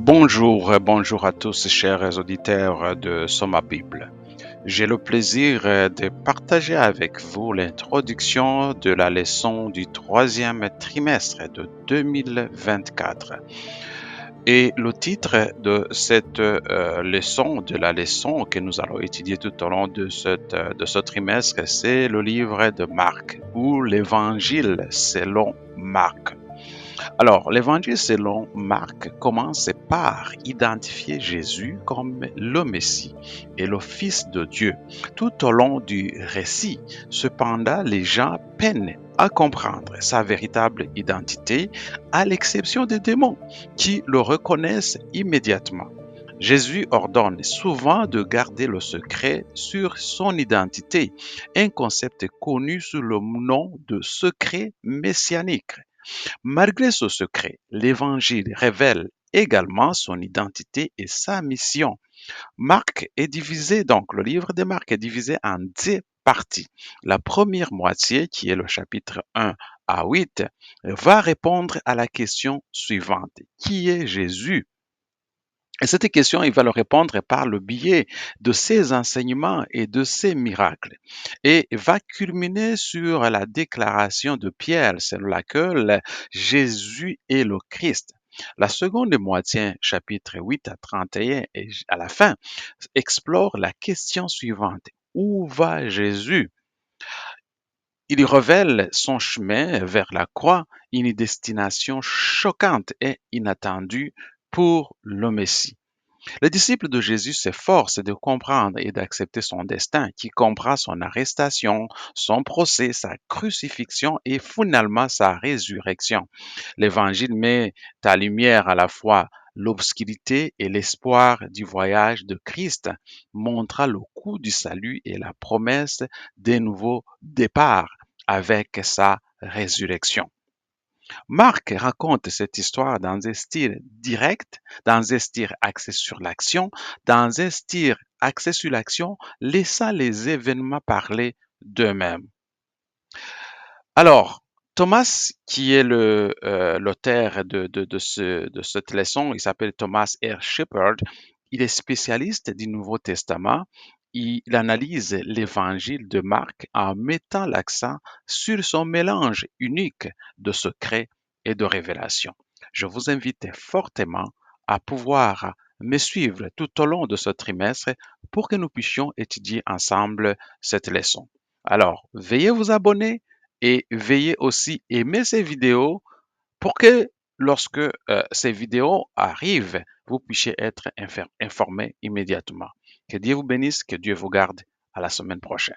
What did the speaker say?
Bonjour à tous, chers auditeurs de Soma Bible. J'ai le plaisir de partager avec vous l'introduction de la leçon du troisième trimestre de 2024. Et le titre de cette leçon, de la leçon que nous allons étudier tout au long de ce trimestre, c'est le livre de Marc ou l'Évangile selon Marc. Alors, l'évangile selon Marc commence par identifier Jésus comme le Messie et le Fils de Dieu. Tout au long du récit, cependant, les gens peinent à comprendre sa véritable identité, à l'exception des démons qui le reconnaissent immédiatement. Jésus ordonne souvent de garder le secret sur son identité, un concept connu sous le nom de secret messianique. Malgré ce secret, l'Évangile révèle également son identité et sa mission. Le livre de Marc est divisé en 10 parties. La première moitié, qui est le chapitre 1 à 8, va répondre à la question suivante. Qui est Jésus? Et cette question, il va le répondre par le biais de ses enseignements et de ses miracles. Et va culminer sur la déclaration de Pierre, selon laquelle Jésus est le Christ. La seconde moitié, chapitre 8 à 31, et à la fin, explore la question suivante. Où va Jésus? Il révèle son chemin vers la croix, une destination choquante et inattendue pour le Messie. Les disciples de Jésus s'efforcent de comprendre et d'accepter son destin, qui comprend son arrestation, son procès, sa crucifixion et finalement sa résurrection. L'Évangile met à lumière à la fois l'obscurité et l'espoir du voyage de Christ, montrant le coût du salut et la promesse d'un nouveau départ avec sa résurrection. Marc raconte cette histoire dans un style direct, dans un style axé sur l'action, dans un style axé sur l'action, laissant les événements parler d'eux-mêmes. Alors, Thomas, qui est l'auteur de cette leçon, il s'appelle Thomas R. Shepard, il est spécialiste du Nouveau Testament. Il analyse l'évangile de Marc en mettant l'accent sur son mélange unique de secrets et de révélations. Je vous invite fortement à pouvoir me suivre tout au long de ce trimestre pour que nous puissions étudier ensemble cette leçon. Alors, veuillez vous abonner et veuillez aussi aimer ces vidéos pour que lorsque ces vidéos arrivent, vous puissiez être informé immédiatement. Que Dieu vous bénisse, que Dieu vous garde. À la semaine prochaine.